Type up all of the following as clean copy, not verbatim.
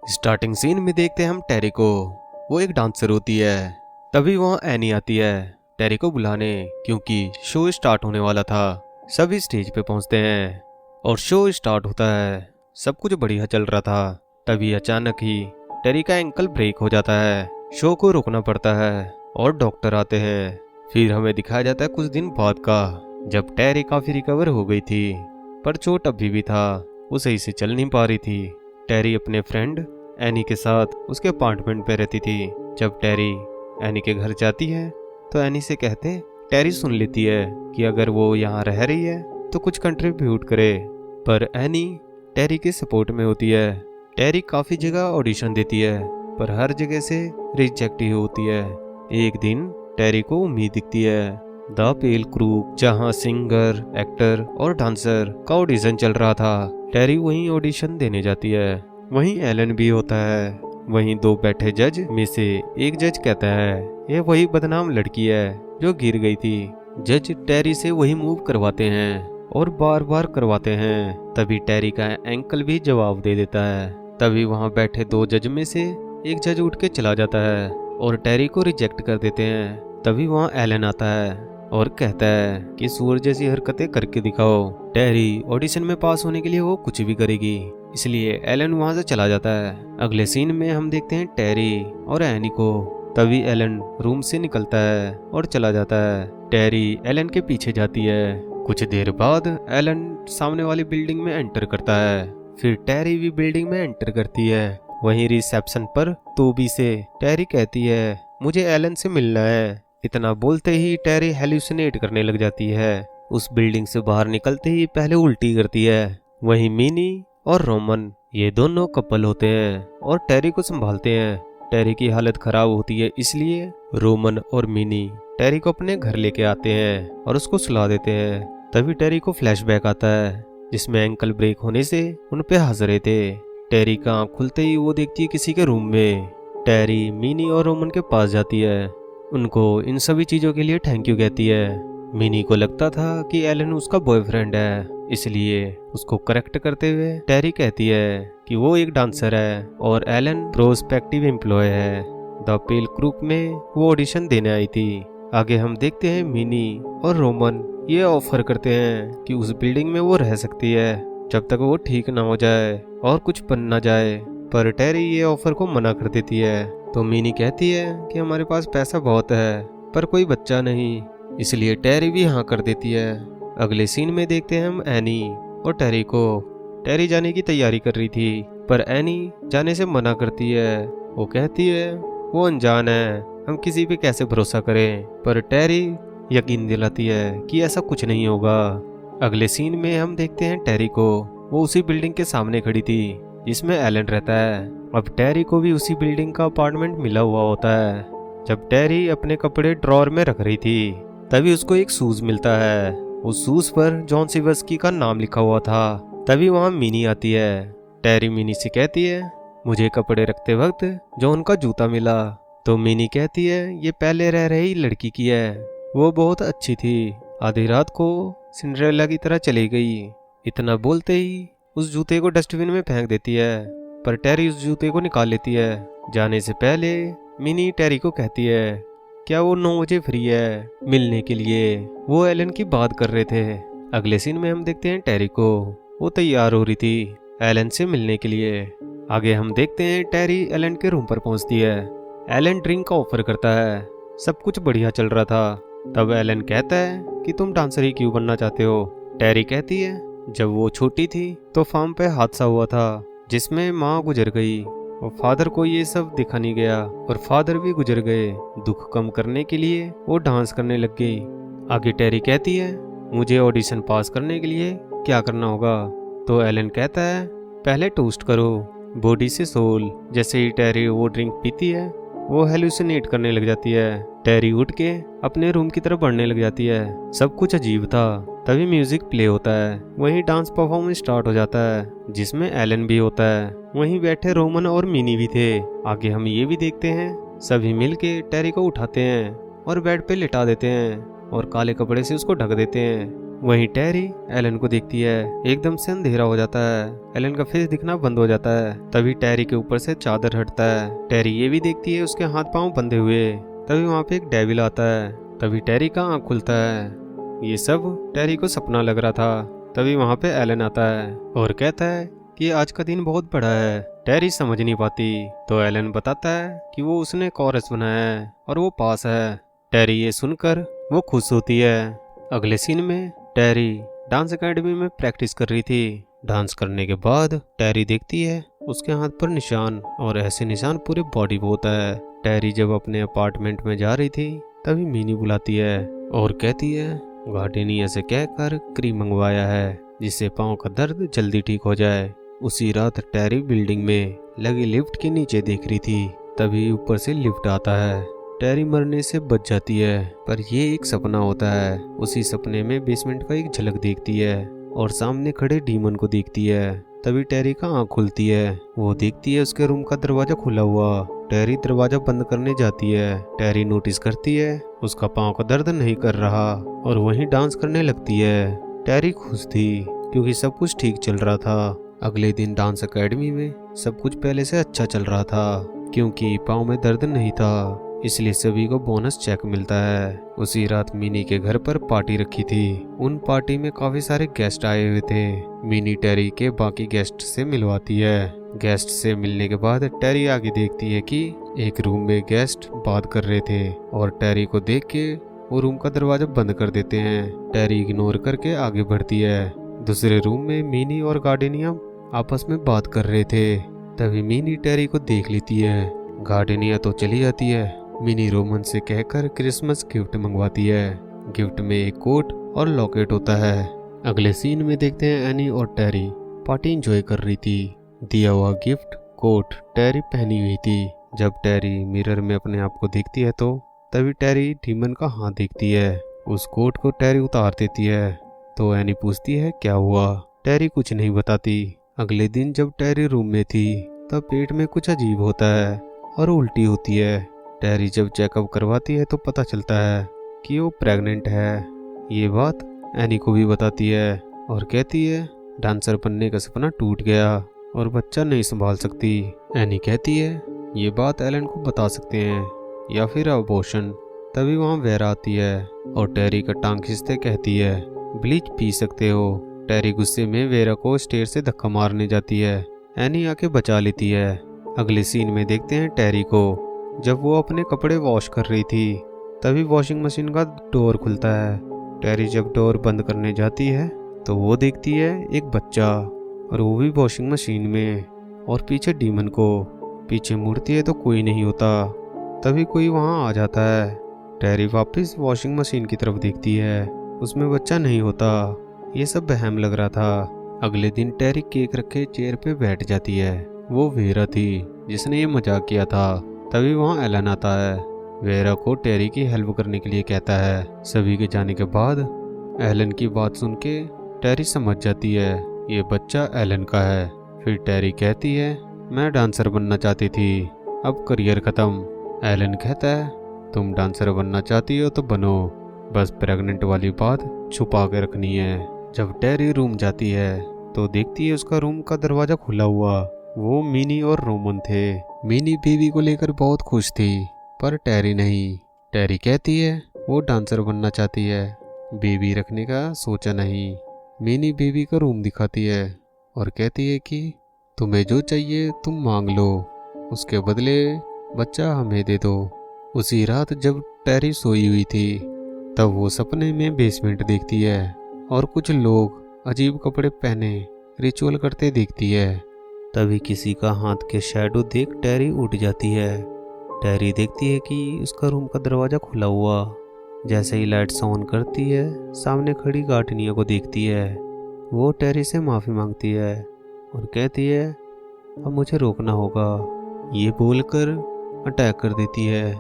Starting scene में देखते हैं हम टेरी को। वो एक डांसर होती है। तभी वहाँ एनी आती है टेरी को बुलाने, क्योंकि शो स्टार्ट होने वाला था। सभी स्टेज पे पहुंचते हैं और शो स्टार्ट होता है। सब कुछ बढ़िया चल रहा था। तभी अचानक ही टेरी का एंकल ब्रेक हो जाता है। शो को रोकना पड़ता है और डॉक्टर आते हैं। फिर हमें दिखाया जाता है कुछ दिन बाद का, जब टेरी काफी रिकवर हो गई थी, पर चोट अभी भी था। वो सही से चल नहीं पा रही थी। टेरी अपने फ्रेंड एनी के साथ उसके अपार्टमेंट पे रहती थी। जब टेरी एनी के घर जाती है तो एनी से कहते टेरी सुन लेती है कि अगर वो यहाँ रह रही है तो कुछ कंट्रीब्यूट करे, पर एनी टेरी के सपोर्ट में होती है। टेरी काफ़ी जगह ऑडिशन देती है, पर हर जगह से रिजेक्ट ही होती है। एक दिन टेरी को उम्मीद दिखती है द पेल क्रू, जहाँ सिंगर, एक्टर और डांसर का ऑडिशन चल रहा था। टेरी वहीं ऑडिशन देने जाती है। वहीं एलन भी होता है। वहीं दो बैठे जज में से एक जज कहता है ये वही बदनाम लड़की है जो गिर गई थी। जज टेरी से वही मूव करवाते हैं और बार बार करवाते हैं। तभी टेरी का एंकल भी जवाब दे देता है। तभी वहां बैठे दो जज में से एक जज उठ के चला जाता है और टेरी को रिजेक्ट कर देते हैं। तभी वहां एलन आता है और कहता है कि सूअर जैसी हरकतें करके दिखाओ। टेरी ऑडिशन में पास होने के लिए वो कुछ भी करेगी, इसलिए एलन वहां से चला जाता है। अगले सीन में हम देखते हैं टेरी और एनी को। तभी एलन रूम से निकलता है और चला जाता है। टेरी एलन के पीछे जाती है। कुछ देर बाद एलन सामने वाली बिल्डिंग में एंटर करता है। फिर टेरी भी बिल्डिंग में एंटर करती है। वहीं रिसेप्शन पर तोबी से टेरी कहती है मुझे एलन से मिलना है। इतना बोलते ही टेरी हेलुसिनेट करने लग जाती है। उस बिल्डिंग से बाहर निकलते ही पहले उल्टी करती है। वहीं मिनी और रोमन ये दोनों कपल होते हैं और टेरी को संभालते हैं। टेरी की हालत खराब होती है, इसलिए रोमन और मिनी टेरी को अपने घर लेके आते हैं और उसको सुला देते हैं। तभी टेरी को फ्लैशबैक आता है जिसमें एंकल ब्रेक होने से उन पे हंस रहे थे। टेरी का आँख खुलते ही वो देखती है किसी के रूम में। टेरी मिनी और रोमन के पास जाती है। उनको इन सभी चीज़ों के लिए थैंक यू कहती है। मिनी को लगता था कि एलन उसका बॉयफ्रेंड है, इसलिए उसको करेक्ट करते हुए टेरी कहती है कि वो एक डांसर है और एलन प्रोस्पेक्टिव एम्प्लॉय है। द पेल ग्रुप में वो ऑडिशन देने आई थी। आगे हम देखते हैं मिनी और रोमन ये ऑफर करते हैं कि उस बिल्डिंग में वो रह सकती है जब तक वो ठीक ना हो जाए और कुछ बन ना जाए, पर टेरी ये ऑफर को मना कर देती है। तो मिनी कहती है कि हमारे पास पैसा बहुत है पर कोई बच्चा नहीं, इसलिए टेरी भी हाँ कर देती है। अगले सीन में देखते हैं हम एनी और टेरी को। टेरी जाने की तैयारी कर रही थी, पर एनी जाने से मना करती है। वो कहती है वो अनजान है, हम किसी पे कैसे भरोसा करें, पर टेरी यकीन दिलाती है कि ऐसा कुछ नहीं होगा। अगले सीन में हम देखते हैं टेरी को। वो उसी बिल्डिंग के सामने खड़ी थी जिसमें एलन रहता है। अब टेरी को भी उसी बिल्डिंग का अपार्टमेंट मिला हुआ होता है। जब टेरी अपने कपड़े ड्रॉर में रख रही थी तभी उसको एक शूज मिलता है। उस शूज पर जॉन सिवर्स्की का नाम लिखा हुआ था। तभी वहां मिनी आती है। टेरी मिनी से कहती है मुझे कपड़े रखते वक्त जॉन का जूता मिला। तो मिनी कहती है ये पहले रह रही लड़की की है, वो बहुत अच्छी थी, आधी रात को सिंड्रेला की तरह चली गई। इतना बोलते ही उस जूते को डस्टबिन में फेंक देती है, पर टेरी उस जूते को निकाल लेती है। जाने से पहले मिनी टेरी को कहती है क्या वो 9 बजे फ्री है मिलने के लिए। वो एलन की बात कर रहे थे। अगले सीन में हम देखते हैं टेरी को। वो तैयार हो रही थी एलन से मिलने के लिए। आगे हम देखते हैं टेरी एलन के रूम पर पहुंचती है। एलन ड्रिंक का ऑफर करता है। सब कुछ बढ़िया चल रहा था। तब एलन कहता है कि तुम डांसर ही क्यों बनना चाहते हो। टेरी कहती है जब वो छोटी थी तो फार्म पे हादसा हुआ था जिसमें माँ गुजर गई और फादर को ये सब दिखा नहीं गया और फादर भी गुजर गए। दुख कम करने के लिए वो डांस करने लग गई। आगे टेरी कहती है मुझे ऑडिशन पास करने के लिए क्या करना होगा। तो एलन कहता है पहले टोस्ट करो बॉडी से सोल। जैसे ही टेरी वो ड्रिंक पीती है वो हेलुसिनेट करने लग जाती है। टेरी उठ के अपने रूम की तरफ बढ़ने लग जाती है। सब कुछ अजीब था। तभी म्यूजिक प्ले होता है। वहीं डांस परफॉर्मेंस स्टार्ट हो जाता है जिसमें एलन भी होता है। वहीं बैठे रोमन और मिनी भी थे। आगे हम ये भी देखते हैं सभी मिलके टेरी को उठाते हैं और बेड पे लिटा देते हैं और काले कपड़े से उसको ढक देते हैं। वहीं टेरी एलन को देखती है। एकदम से अंधेरा हो जाता है, एलन का फेस दिखना बंद हो जाता है। तभी टेरी के ऊपर से चादर हटता है। टेरी ये भी देखती है उसके हाथ पांव बंधे हुए। तभी वहाँ पे एक डेविल आता है। तभी टेरी का आँख खुलता है। ये सब टेरी को सपना लग रहा था। तभी वहाँ पे एलन आता है और कहता है कि आज का दिन बहुत बड़ा है। टेरी समझ नहीं पाती तो एलन बताता है कि वो उसने कोरस बनाया है और वो पास है। टेरी ये सुनकर वो खुश होती है। अगले सीन में टेरी डांस एकेडमी में प्रैक्टिस कर रही थी। डांस करने के बाद टेरी देखती है उसके हाथ पर निशान, और ऐसे निशान पूरे बॉडी पे होता है। टेरी जब अपने अपार्टमेंट में जा रही थी तभी मिनी बुलाती है और कहती है गार्डनिया से कहकर क्रीम मंगवाया है जिससे पाँव का दर्द जल्दी ठीक हो जाए। उसी रात टेरी बिल्डिंग में लगी लिफ्ट के नीचे देख रही थी। तभी ऊपर से लिफ्ट आता है। टेरी मरने से बच जाती है, पर ये एक सपना होता है। उसी सपने में बेसमेंट का एक झलक देखती है और सामने खड़े डीमन को देखती है। तभी टेरी का आँख खुलती है। वो देखती है उसके रूम का दरवाजा खुला हुआ। टेरी दरवाजा बंद करने जाती है। टेरी नोटिस करती है उसका पाँव का दर्द नहीं कर रहा और वहीं डांस करने लगती है। टेरी खुश थी क्योंकि सब कुछ ठीक चल रहा था। अगले दिन डांस एकेडमी में सब कुछ पहले से अच्छा चल रहा था क्योंकि पाँव में दर्द नहीं था, इसलिए सभी को बोनस चेक मिलता है। उसी रात मिनी के घर पर पार्टी रखी थी। उन पार्टी में काफी सारे गेस्ट आए हुए थे। मिनी टेरी के बाकी गेस्ट से मिलवाती है। गेस्ट से मिलने के बाद टेरी आगे देखती है कि एक रूम में गेस्ट बात कर रहे थे और टेरी को देख के वो रूम का दरवाजा बंद कर देते हैं। टेरी इग्नोर करके आगे बढ़ती है। दूसरे रूम में मिनी और गार्डनिया आपस में बात कर रहे थे। तभी मिनी टेरी को देख लेती है। गार्डनिया तो चली जाती है। मिनी रोमन से कहकर क्रिसमस गिफ्ट मंगवाती है। गिफ्ट में एक कोट और लॉकेट होता है। अगले सीन में देखते हैं एनी और टेरी पार्टी एंजॉय कर रही थी। दिया हुआ गिफ्ट कोट टेरी पहनी हुई थी। जब टेरी मिरर में अपने आप को देखती है तो तभी टेरी डीमन का हाथ देखती है। उस कोट को टेरी उतार देती है तो एनी पूछती है क्या हुआ। टेरी कुछ नहीं बताती। अगले दिन जब टेरी रूम में थी तब पेट में कुछ अजीब होता है और उल्टी होती है। टेरी जब चेकअप करवाती है तो पता चलता है कि वो प्रेग्नेंट है। ये बात एनी को भी बताती है और कहती है डांसर बनने का सपना टूट गया और बच्चा नहीं संभाल सकती। एनी कहती है ये बात एलन को बता सकते हैं या फिर अबॉर्शन। तभी वहाँ वेरा आती है और टेरी का टांग खींचते कहती है ब्लीच पी सकते हो। टेरी गुस्से में वेरा को स्टेयर से धक्का मारने जाती है। एनी आके बचा लेती है। अगले सीन में देखते हैं टेरी को जब वो अपने कपड़े वॉश कर रही थी। तभी वॉशिंग मशीन का डोर खुलता है। टेरी जब डोर बंद करने जाती है तो वो देखती है एक बच्चा, और वो भी वॉशिंग मशीन में, और पीछे डीमन को। पीछे मुड़ती है तो कोई नहीं होता। तभी कोई वहाँ आ जाता है। टेरी वापस वॉशिंग मशीन की तरफ देखती है, उसमें बच्चा नहीं होता। ये सब वहम लग रहा था। अगले दिन टेरी केक रखे चेयर पे बैठ जाती है। वो वेरा थी जिसने ये मजाक किया था। तभी वहाँ एलन आता है। वेरा को टेरी की हेल्प करने के लिए कहता है। सभी के जाने के बाद एलन की बात सुन के टेरी समझ जाती है ये बच्चा एलन का है। फिर टेरी कहती है मैं डांसर बनना चाहती थी, अब करियर खत्म। एलन कहता है तुम डांसर बनना चाहती हो तो बनो, बस प्रेग्नेंट वाली बात छुपा के रखनी है। जब टेरी रूम जाती है तो देखती है उसका रूम का दरवाजा खुला हुआ। वो मिनी और रोमन थे। मिनी बेबी को लेकर बहुत खुश थी पर टेरी नहीं। टेरी कहती है वो डांसर बनना चाहती है, बेबी रखने का सोचा नहीं। मिनी बेबी का रूम दिखाती है और कहती है कि तुम्हें जो चाहिए तुम मांग लो, उसके बदले बच्चा हमें दे दो। उसी रात जब टेरी सोई हुई थी तब वो सपने में बेसमेंट देखती है और कुछ लोग अजीब कपड़े पहने रिचुअल करते देखती है। तभी किसी का हाथ के शैडो देख टेरी उठ जाती है। टेरी देखती है कि उसका रूम का दरवाजा खुला हुआ। जैसे ही लाइट्स ऑन करती है सामने खड़ी गार्डनिया को देखती है। वो टेरी से माफ़ी मांगती है और कहती है अब मुझे रोकना होगा। ये बोलकर अटैक कर देती है।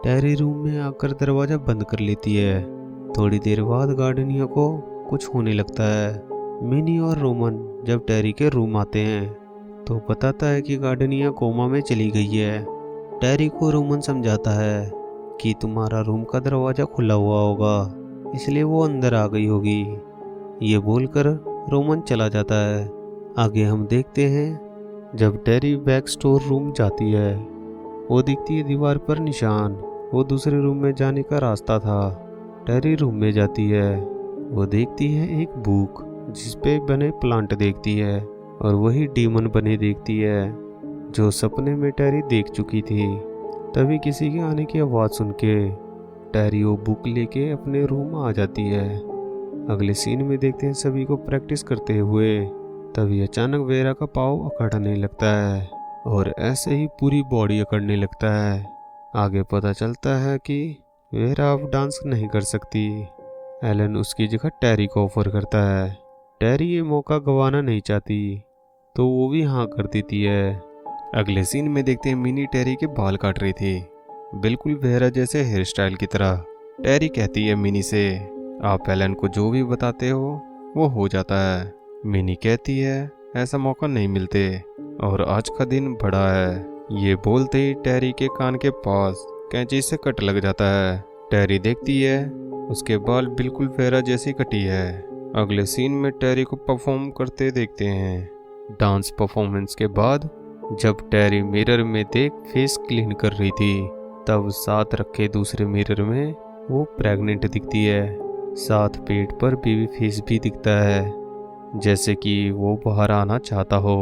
टेरी रूम में आकर दरवाज़ा बंद कर लेती है। थोड़ी देर बाद गार्डनिया को कुछ होने लगता है। मिनी और रोमन जब टेरी के रूम आते हैं तो बताता है कि गार्डनिया कोमा में चली गई है। टेरी को रोमन समझाता है कि तुम्हारा रूम का दरवाज़ा खुला हुआ होगा इसलिए वो अंदर आ गई होगी। ये बोलकर रोमन चला जाता है। आगे हम देखते हैं जब टेरी बैक स्टोर रूम जाती है, वो दिखती है दीवार पर निशान। वो दूसरे रूम में जाने का रास्ता था। टेरी रूम में जाती है, वो देखती है एक बुक जिस पे बने प्लांट देखती है और वही डीमन बने देखती है जो सपने में टेरी देख चुकी थी। तभी किसी के आने की आवाज़ सुन के टेरी वो बुक लेके अपने रूम आ जाती है। अगले सीन में देखते हैं सभी को प्रैक्टिस करते हुए। तभी अचानक वेरा का पाँव अकड़ने लगता है और ऐसे ही पूरी बॉडी अकड़ने लगता है। आगे पता चलता है कि वेरा अब डांस नहीं कर सकती। एलन उसकी जगह टेरी को ऑफर करता है। टेरी ये मौका गंवाना नहीं चाहती तो वो भी हाँ कर देती है। अगले सीन में देखते हैं मिनी टेरी के बाल काट रही थी, बिल्कुल वेरा जैसे हेयर स्टाइल की तरह। टेरी कहती है मिनी से, आप एलन को जो भी बताते हो वो हो जाता है। मिनी कहती है ऐसा मौका नहीं मिलते और आज का दिन बड़ा है। ये बोलते ही टेरी के कान के पास कैंची से कट लग जाता है। टेरी देखती है उसके बाल बिल्कुल वेरा जैसी कटी है। अगले सीन में टेरी को परफॉर्म करते देखते हैं। डांस परफॉर्मेंस के बाद जब टेरी मिरर में देख फेस क्लीन कर रही थी, तब साथ रखे दूसरे मिरर में वो प्रेग्नेंट दिखती है। साथ पेट पर बेबी फेस भी दिखता है, जैसे कि वो बाहर आना चाहता हो।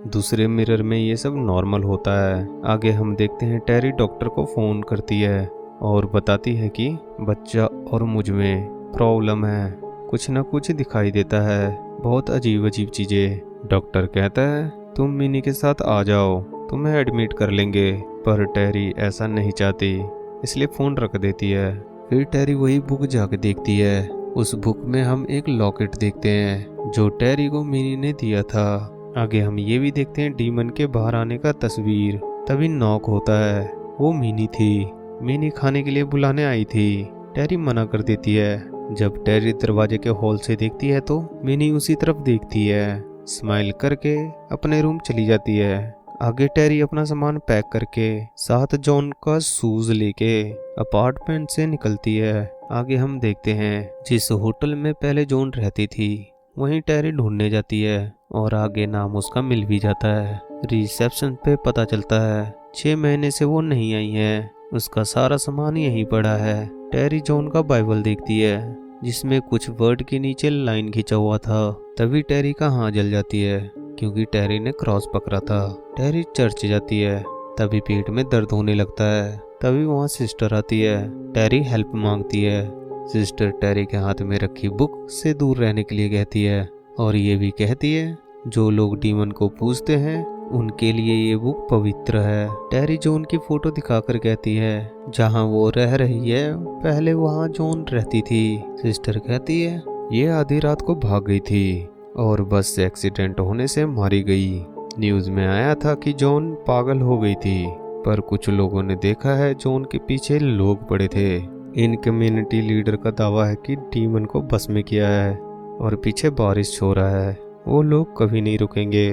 दूसरे मिरर में ये सब नॉर्मल होता है। आगे हम देखते हैं टेरी डॉक्टर को फ़ोन करती है और बताती है कि बच्चा और मुझ में प्रॉब्लम है, कुछ ना कुछ दिखाई देता है, बहुत अजीब अजीब चीज़ें। डॉक्टर कहता है तुम मिनी के साथ आ जाओ, तुम्हें एडमिट कर लेंगे। पर टेरी ऐसा नहीं चाहती, इसलिए फ़ोन रख देती है। फिर टेरी वही बुक जाके देखती है। उस बुक में हम एक लॉकेट देखते हैं जो टेरी को मिनी ने दिया था। आगे हम ये भी देखते हैं डीमन के बाहर आने का तस्वीर। तभी नॉक होता है, वो मिनी थी। मिनी खाने के लिए बुलाने आई थी। टेरी मना कर देती है। जब टेरी दरवाजे के हॉल से देखती है तो मिनी उसी तरफ देखती है। स्माइल करके अपने रूम चली जाती है। आगे टेरी अपना सामान पैक करके साथ जॉन का शूज लेके अपार्टमेंट से निकलती है। आगे हम देखते हैं जिस होटल में पहले जॉन रहती थी वहीं टेरी ढूंढने जाती है और आगे नाम उसका मिल भी जाता है। रिसेप्शन पे पता चलता है 6 महीने से वो नहीं आई है, उसका सारा सामान यहीं पड़ा है। टेरी जॉन का बाइबल देखती है जिसमें कुछ वर्ड के नीचे लाइन खींचा हुआ था। तभी टेरी का हाथ जल जाती है क्योंकि टेरी ने क्रॉस पकड़ा था। टेरी चर्च जाती है, तभी पेट में दर्द होने लगता है। तभी वहाँ सिस्टर आती है। टेरी हेल्प मांगती है। सिस्टर टेरी के हाथ में रखी बुक से दूर रहने के लिए कहती है और ये भी कहती है जो लोग डीमन को पूजते हैं उनके लिए ये बुक पवित्र है। टेरी जॉन की फोटो दिखाकर कहती है जहाँ वो रह रही है पहले वहाँ जॉन रहती थी। सिस्टर कहती है ये आधी रात को भाग गई थी और बस से एक्सीडेंट होने से मारी गई। न्यूज़ में आया था कि जॉन पागल हो गई थी, पर कुछ लोगों ने देखा है जॉन के पीछे लोग पड़े थे। इन कम्युनिटी लीडर का दावा है कि डीमन को बस में किया है और पीछे बारिश हो रहा है, वो लोग कभी नहीं रुकेंगे।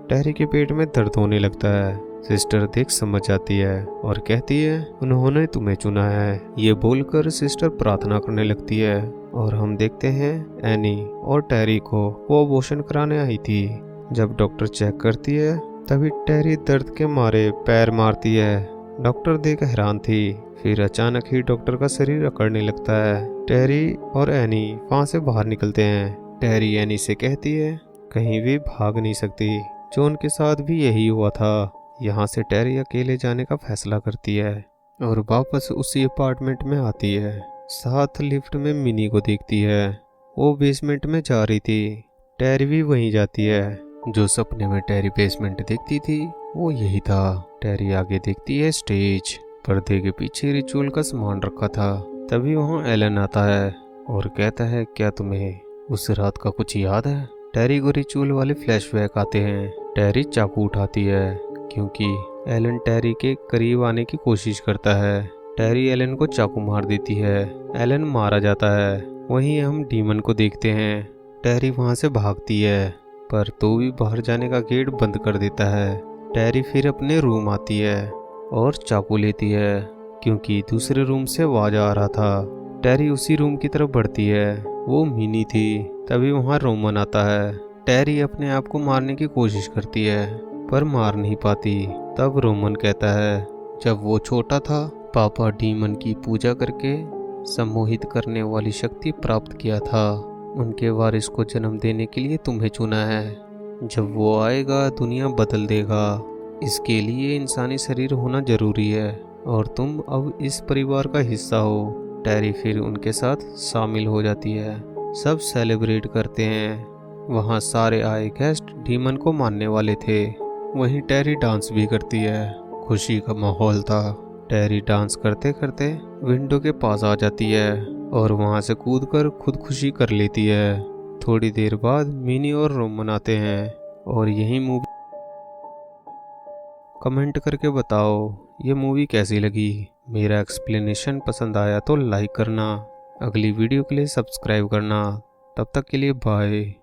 टेरी के पेट में दर्द होने लगता है। सिस्टर देख समझ जाती है और कहती है उन्होंने तुम्हें चुना है। ये बोलकर सिस्टर प्रार्थना करने लगती है और हम देखते हैं एनी और टेरी को वो अबॉर्शन कराने आई थी। जब डॉक्टर चेक करती है तभी टेरी दर्द के मारे पैर मारती है। डॉक्टर देख हैरान थी। फिर अचानक ही डॉक्टर का शरीर अकड़ने लगता है। टेरी और एनी वहाँ से बाहर निकलते हैं। टेरी एनी से कहती है कहीं भी भाग नहीं सकती, जॉन के साथ भी यही हुआ था। यहाँ से टेरी अकेले जाने का फैसला करती है और वापस उसी अपार्टमेंट में आती है। साथ लिफ्ट में मिनी को देखती है, वो बेसमेंट में जा रही थी। टेरी भी वहीं जाती है। जो सपने में टेरी बेसमेंट देखती थी वो यही था। टेरी आगे देखती है स्टेज, पर्दे के पीछे रिचुअल का सामान रखा था। तभी वहाँ एलन आता है और कहता है क्या तुम्हें उस रात का कुछ याद है। टेरी को रिचुअल वाले फ्लैशबैक आते हैं। टेरी चाकू उठाती है क्योंकि एलन टेरी के करीब आने की कोशिश करता है। टेरी एलन को चाकू मार देती है। एलन मारा जाता है। वहीं हम डीमन को देखते हैं। टेरी वहां से भागती है पर तो भी बाहर जाने का गेट बंद कर देता है। टेरी फिर अपने रूम आती है और चाकू लेती है क्योंकि दूसरे रूम से आवाज आ रहा था। टेरी उसी रूम की तरफ बढ़ती है। वो मिनी थी तभी वहाँ रोमन आता है। टेरी अपने आप को मारने की कोशिश करती है पर मार नहीं पाती। तब रोमन कहता है, जब वो छोटा था पापा डीमन की पूजा करके सम्मोहित करने वाली शक्ति प्राप्त किया था। उनके वारिस को जन्म देने के लिए तुम्हें चुना है। जब वो आएगा दुनिया बदल देगा। इसके लिए इंसानी शरीर होना जरूरी है और तुम अब इस परिवार का हिस्सा हो। टेरी फिर उनके साथ शामिल हो जाती है। सब सेलिब्रेट करते हैं। वहाँ सारे आए गेस्ट डीमन को मारने वाले थे। वहीं टेरी डांस भी करती है। खुशी का माहौल था। टेरी डांस करते करते विंडो के पास आ जाती है और वहाँ से कूदकर खुदकुशी कर लेती है। थोड़ी देर बाद मिनी और रोमन आते हैं और यही मूवी। कमेंट करके बताओ ये मूवी कैसी लगी। मेरा एक्सप्लेनेशन पसंद आया तो लाइक करना। अगली वीडियो के लिए सब्सक्राइब करना। तब तक के लिए बाय।